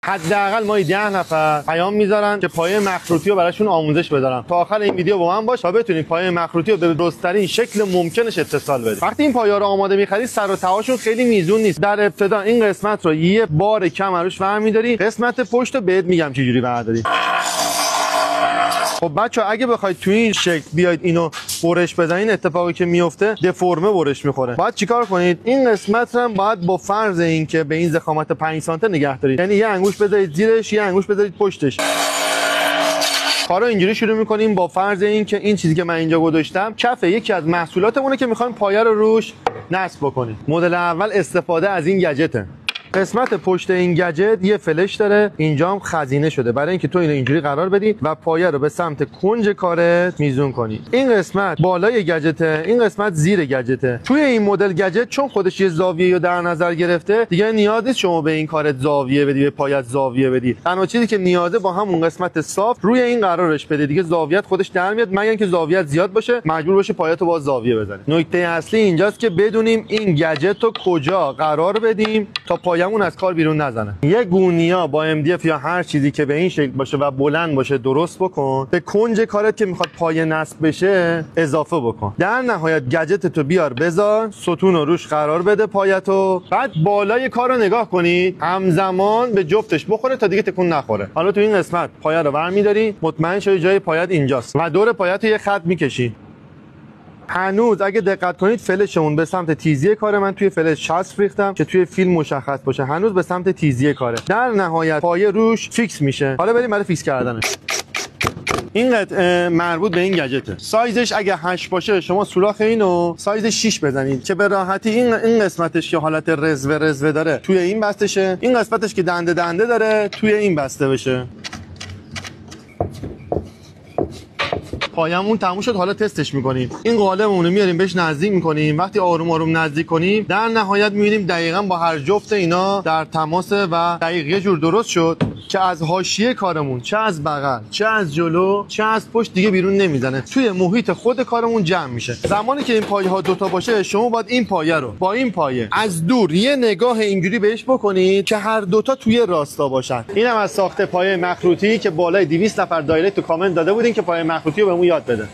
حداقل ما 10 نفر پیام میذارن که پایه مخروطی رو براشون آموزش بدارم. تا آخر این ویدیو با من باش تا بتونید پایه مخروطی رو به درست‌ترین شکل ممکنش اتصال بدید. وقتی این پایه رو آماده می‌خرید سر و تهاشون خیلی میزون نیست. در ابتدا این قسمت رو یه بار کم روش برمی‌داری، قسمت پشت رو بهت میگم چه جوری برداری. خب بچه‌ها اگه بخواید تو این شکل بیاید اینو برش بزنین، اتفاقی که میفته دفرمه برش میخوره. باید چیکار کنید؟ این قسمت رو باید با فرض اینکه به این ضخامت 5 سانتی نگه دارید، یعنی یه انگوش بذارید زیرش، یه انگوش بذارید پشتش. کارو اینجوری شروع می‌کنیم با فرض اینکه این چیزی که من اینجا گذاشتم کف یکی از محصولاتمونه که می‌خوایم پایه رو روش نصب بکنیم. مدل اول استفاده از این گجته. قسمت پشت این گجت یه فلش داره، اینجا هم خزینه شده برای اینکه تو اینو اینجوری قرار بدی و پایه رو به سمت کنج کارت میزون کنی. این قسمت بالای گجته، این قسمت زیر گجته. توی این مدل گجت چون خودش یه زاویه رو در نظر گرفته، دیگه نیاز نیست شما به این کارت زاویه بدی، به پایت زاویه بدی. تنها چیزی که نیازه با همون قسمت صاف روی این قرارش بده، دیگه زاویت خودش در میاد، مگر اینکه زاویت زیاد باشه مجبور باشه پایتو با زاویه بزنی. نکته اصلی اینجاست که بدونیم این گجت رو کجا قرار بدیم تا پایمون از کار بیرون نزنه. یه گونیا با MDF یا هر چیزی که به این شکل باشه و بلند باشه درست بکن، به کنج کارت که میخواد پایه نصب بشه اضافه بکن. در نهایت گجت تو بیار بذار، ستون رو روش قرار بده پایتو، بعد بالای کارو نگاه کنید همزمان به جفتش بخوره تا دیگه تکون نخوره. حالا تو این قسمت پایه رو برمی‌داری، مطمئن شو جای پایت اینجاست و دور پایت یه خط میکشی. هنوز اگه دقت کنید فلشمون به سمت تیزی کاره، من توی فلش چسب ریختم که توی فیلم مشخص باشه، هنوز به سمت تیزی کاره. در نهایت پایه روش فیکس میشه. حالا بریم برای فیکس کردنش. این قطعه مربوط به این گجته. سایزش اگه 8 باشه شما سوراخ اینو سایز 6 بزنید که به راحتی این قسمتش که حالت رزوه داره توی این بسته شه، این قسمتش که دنده داره توی این بسته بشه. پایمون تموم شد، حالا تستش میکنیم. این قالبمون رو میاریم بهش نزدیک میکنیم. وقتی آروم آروم نزدیک کنیم در نهایت میبینیم دقیقاً با هر جفت اینا در تماسه و دقیق یه جور درست شد که از حاشیه کارمون چه از بغل چه از جلو چه از پشت دیگه بیرون نمیزنه، توی محیط خود کارمون جمع میشه. زمانی که این پایه ها دوتا باشه شما باید این پایه رو با این پایه از دور یه نگاه اینجوری بهش بکنید که هر دوتا توی راستا باشن. اینم از ساخت پایه مخروطی که بالای 200 نفر دایرکت تو کامنت داده بودین که پایه مخروطی رو بهمون یاد بده.